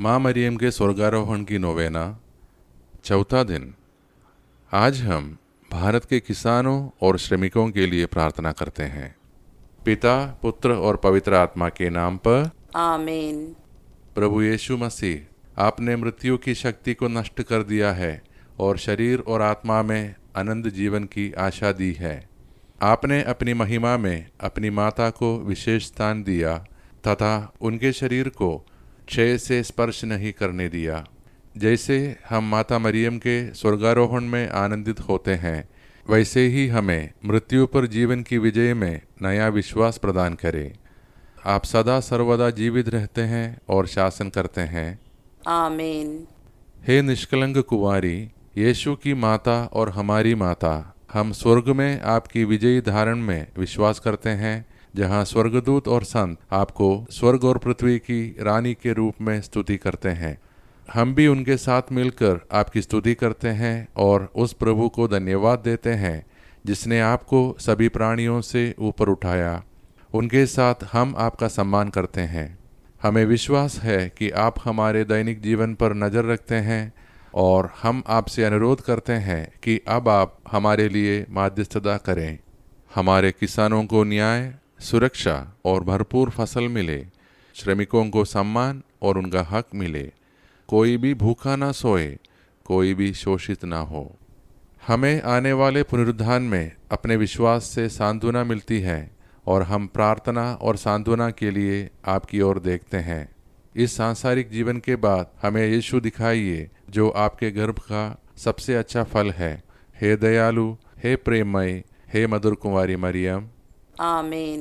माँ मरियम के स्वर्गारोहण की नोवेना, चौथा दिन। आज हम भारत के किसानों और श्रमिकों के लिए प्रार्थना करते हैं। पिता, पुत्र और पवित्र आत्मा के नाम पर आमीन। प्रभु यीशु मसीह, आपने मृत्यु की शक्ति को नष्ट कर दिया है और शरीर और आत्मा में अनंत जीवन की आशा दी है। आपने अपनी महिमा में अपनी माता को विशेष स्थान दिया तथा उनके शरीर को क्षय से स्पर्श नहीं करने दिया। जैसे हम माता मरियम के स्वर्गारोहण में आनंदित होते हैं, वैसे ही हमें मृत्यु पर जीवन की विजय में नया विश्वास प्रदान करें। आप सदा सर्वदा जीवित रहते हैं और शासन करते हैं। आमीन। हे निष्कलंक कुंवारी, यीशु की माता और हमारी माता, हम स्वर्ग में आपकी विजयी धारण में विश्वास करते हैं, जहाँ स्वर्गदूत और संत आपको स्वर्ग और पृथ्वी की रानी के रूप में स्तुति करते हैं। हम भी उनके साथ मिलकर आपकी स्तुति करते हैं और उस प्रभु को धन्यवाद देते हैं जिसने आपको सभी प्राणियों से ऊपर उठाया। उनके साथ हम आपका सम्मान करते हैं। हमें विश्वास है कि आप हमारे दैनिक जीवन पर नज़र रखते हैं और हम आपसे अनुरोध करते हैं कि अब आप हमारे लिए मध्यस्थता करें। हमारे किसानों को न्याय, सुरक्षा और भरपूर फसल मिले, श्रमिकों को सम्मान और उनका हक मिले, कोई भी भूखा ना सोए, कोई भी शोषित ना हो। हमें आने वाले पुनरुत्थान में अपने विश्वास से सांत्वना मिलती है और हम प्रार्थना और सांत्वना के लिए आपकी ओर देखते हैं। इस सांसारिक जीवन के बाद हमें यीशु दिखाइए, जो आपके गर्भ का सबसे अच्छा फल है। हे दयालु, हे प्रेममय, हे मधुर कुंवारी मरियम। आमीन।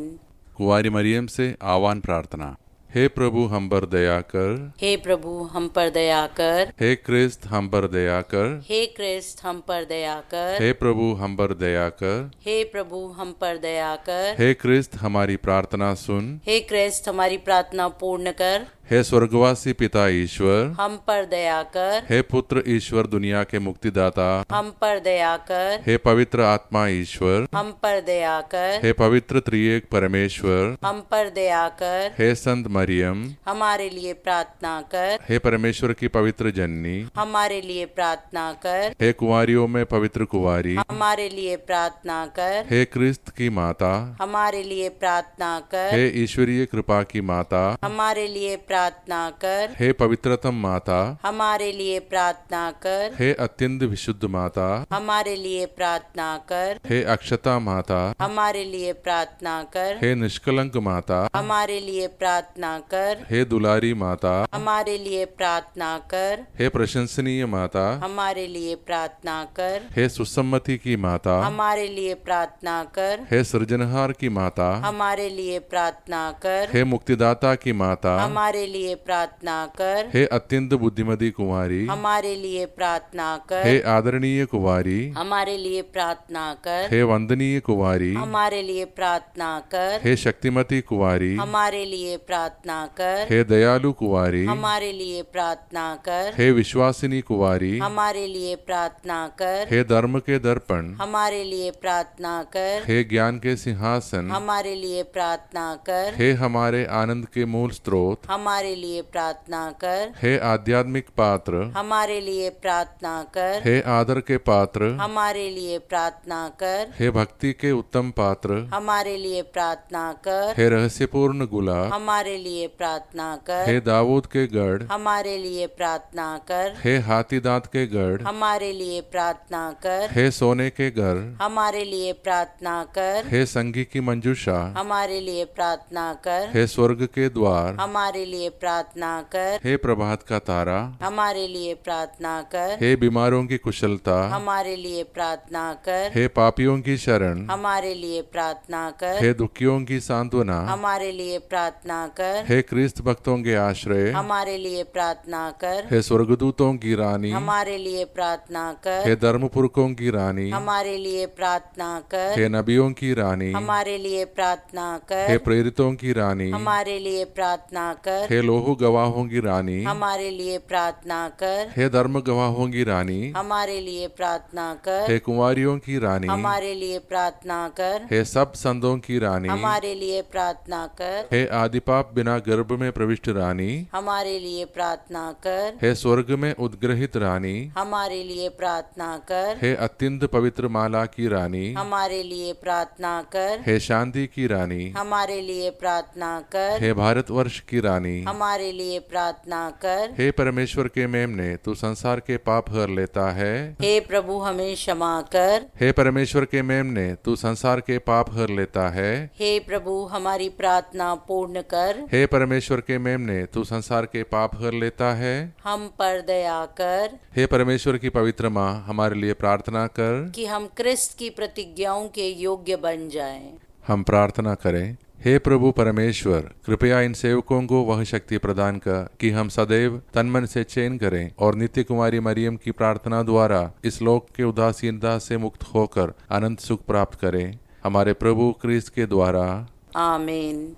कुंवारी मरियम से आह्वान प्रार्थना। हे प्रभु, हम पर दया कर। हे प्रभु, हम पर दया कर। हे क्रिस्त, हम पर दया कर। हे क्रिस्त, हम पर दया कर। हे प्रभु, हम पर दया कर। हे प्रभु, हम पर दया कर। हे क्रिस्त, हमारी प्रार्थना सुन। हे क्रिस्त, हमारी प्रार्थना पूर्ण कर। हे स्वर्गवासी पिता ईश्वर, हम पर दया कर। हे पुत्र ईश्वर, दुनिया के मुक्तिदाता, हम पर दया कर। हे पवित्र आत्मा ईश्वर, हम पर दया कर। हे पवित्र त्रिएक परमेश्वर, हम पर दया कर। हे संत मरियम, हमारे लिए प्रार्थना कर। हे परमेश्वर की पवित्र जननी, हमारे लिए प्रार्थना कर। हे कुंवारियों में पवित्र कुंवारी, हमारे लिए प्रार्थना कर। हे क्रिस्त की माता, हमारे लिए प्रार्थना कर। हे ईश्वरीय कृपा की माता, हमारे लिए प्रार्थना कर। हे पवित्रतम माता, हमारे लिए प्रार्थना कर। हे अत्यंत विशुद्ध माता, हमारे लिए प्रार्थना कर। हे अक्षता माता, हमारे लिए प्रार्थना कर। हे निष्कलंक माता, हमारे लिए प्रार्थना कर। हे दुलारी माता, हमारे लिए प्रार्थना कर। हे प्रशंसनीय माता, हमारे लिए प्रार्थना कर। हे सुसम्मति की माता, हमारे लिए प्रार्थना कर। हे सृजनहार की माता, हमारे लिए प्रार्थना कर। हे मुक्तिदाता की माता, हमारे लिए प्रार्थना कर। हे अत्यंत बुद्धिमती कुंवारी, हमारे लिए प्रार्थना कर। हे आदरणीय कुंवारी, हमारे लिए प्रार्थना कर। हे वंदनीय कुंवारी, हमारे लिए प्रार्थना कर। हे शक्तिमती कुंवारी, हमारे लिए प्रार्थना कर। हे दयालु कुंवारी, हमारे लिए प्रार्थना कर। हे विश्वासिनी कुंवारी, हमारे लिए प्रार्थना कर। हे धर्म के दर्पण, हमारे लिए प्रार्थना कर। हे ज्ञान के सिंहासन, हमारे लिए प्रार्थना कर। हे हमारे आनंद के मूल स्रोत, हमारे लिए प्रार्थना कर। हे आध्यात्मिक पात्र, हमारे लिए प्रार्थना कर। हे आदर के पात्र, हमारे लिए प्रार्थना कर। हे भक्ति के उत्तम पात्र, हमारे लिए प्रार्थना कर। हे रहस्यपूर्ण गुलाब, हमारे लिए प्रार्थना कर। हे दाऊद के गढ़, हमारे लिए प्रार्थना कर। हे हाथी दांत के गढ़, हमारे लिए प्रार्थना कर। हे सोने के घर, हमारे लिए प्रार्थना कर। हे संगी की मंजूषा, हमारे लिए प्रार्थना कर। हे स्वर्ग के द्वार, हमारे लिए प्रार्थना कर। हे प्रभात का तारा, हमारे लिए प्रार्थना कर। हे बीमारों की कुशलता, हमारे लिए प्रार्थना कर। हे पापियों की शरण, हमारे लिए प्रार्थना कर। हे दुखियों की सांत्वना, हमारे लिए प्रार्थना कर। हे क्रिस्त भक्तों के आश्रय, हमारे लिए प्रार्थना कर। हे स्वर्गदूतों की रानी, हमारे लिए प्रार्थना कर। हे धर्मपुरखों की रानी, हमारे लिए प्रार्थना कर। हे नबियों की रानी, हमारे लिए प्रार्थना हे कर। प्रेरितों की रानी, हमारे लिए प्रार्थना कर। हे लोहू गवाहों की रानी, हमारे लिए प्रार्थना कर। हे धर्म गवाहों की रानी, हमारे लिए प्रार्थना कर। हे कुंवारियों की रानी, हमारे लिए प्रार्थना कर। हे सब संतों की रानी, हमारे लिए प्रार्थना कर। हे आदिपाप बिना गर्भ में प्रविष्ट रानी, हमारे लिए प्रार्थना कर। हे स्वर्ग में उद्ग्रहित रानी, हमारे लिए प्रार्थना कर। हे अत्यंत पवित्र माला की रानी, हमारे लिए प्रार्थना कर। हे शांति की रानी, हमारे लिए प्रार्थना कर। हे भारतवर्ष की रानी, हमारे लिए प्रार्थना कर। हे परमेश्वर के मेमने, तू संसार के पाप हर लेता है। हे प्रभु हमें क्षमा कर। हे परमेश्वर के मेमने, तू संसार के पाप हर लेता है। हे प्रभु हमारी प्रार्थना पूर्ण कर। हे परमेश्वर के मेमने, तू संसार के पाप हर लेता है। हम पर दया कर हे परमेश्वर की पवित्र माँ, हमारे लिए प्रार्थना कर कि हम क्रिस्त की प्रतिज्ञाओं के योग्य बन जाएं। हम प्रार्थना करें। हे प्रभु परमेश्वर, कृपया इन सेवकों को वह शक्ति प्रदान कर कि हम सदैव तन मन से चयन करें और नित्य कुमारी मरियम की प्रार्थना द्वारा इस लोक के उदासीनता से मुक्त होकर अनंत सुख प्राप्त करें, हमारे प्रभु क्रिस्त के द्वारा। आमीन।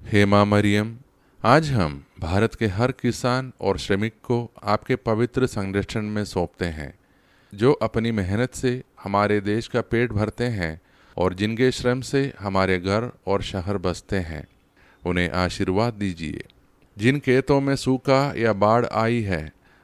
हे माँ मरियम, आज हम भारत के हर किसान और श्रमिक को आपके पवित्र संरक्षण में सौंपते हैं, जो अपनी मेहनत से हमारे देश का पेट भरते हैं और जिनके श्रम से हमारे घर और शहर बसते हैं। उन्हें आशीर्वाद दीजिए। जिन खेतों में सूखा या बाढ़ आई है,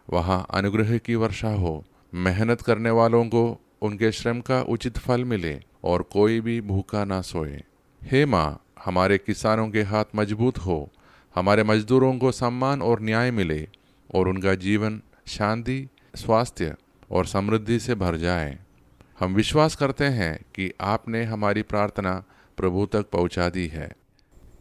वहाँ अनुग्रह की वर्षा हो। मेहनत करने वालों को उनके श्रम का उचित फल मिले और कोई भी भूखा ना सोए। हे माँ, हमारे किसानों के हाथ मजबूत हो, हमारे मजदूरों को सम्मान और न्याय मिले और उनका जीवन शांति, स्वास्थ्य और समृद्धि से भर जाए। हम विश्वास करते हैं कि आपने हमारी प्रार्थना प्रभु तक पहुंचा दी है।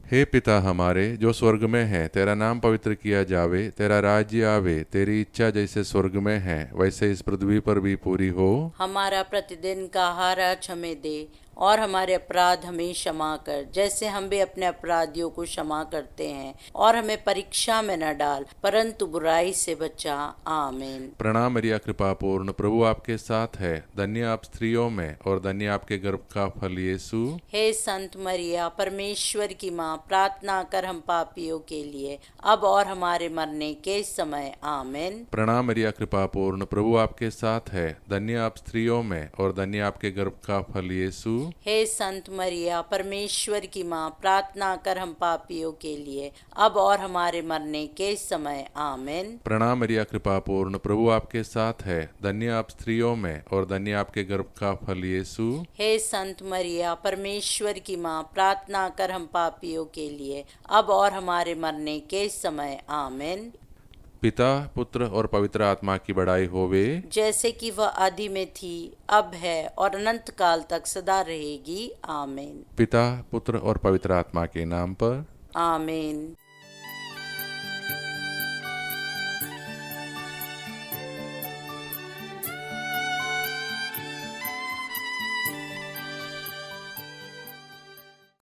हे पिता हमारे जो स्वर्ग में है, तेरा नाम पवित्र किया जावे, तेरा राज्य आवे, तेरी इच्छा जैसे स्वर्ग में है वैसे इस पृथ्वी पर भी पूरी हो। हमारा प्रतिदिन का आहार आज हमें दे और हमारे अपराध हमें क्षमा कर, जैसे हम भी अपने अपराधियों को क्षमा करते हैं, और हमें परीक्षा में न डाल परंतु बुराई से बचा। आमीन। प्रणाम मरिया, कृपा पूर्ण, प्रभु आपके साथ है। धन्य आप स्त्रियों में और धन्य आपके गर्भ का फल यीशु। हे संत मरिया, परमेश्वर की माँ, प्रार्थना कर हम पापियों के लिए, अब और हमारे मरने के समय। आमीन। प्रणाम मरिया, कृपा पूर्ण, प्रभु आपके साथ है। धन्य आप स्त्रियों में और धन्य आपके गर्भ का फल यीशु। हे संत मरिया, परमेश्वर की माँ, प्रार्थना कर हम पापियों के लिए, अब और हमारे मरने के समय। आमीन। प्रणाम मरिया, कृपा पूर्ण, प्रभु आपके साथ है। धन्य आप स्त्रियों में और धन्य आपके गर्भ का फल यीशु। हे संत मरिया, परमेश्वर की माँ, प्रार्थना कर हम पापियों के लिए, अब और हमारे मरने के समय। आमीन। पिता, पुत्र और पवित्र आत्मा की बड़ाई होवे, जैसे कि वह आदि में थी, अब है और अनंत काल तक सदा रहेगी। आमीन। पिता, पुत्र और पवित्र आत्मा के नाम पर। आमीन।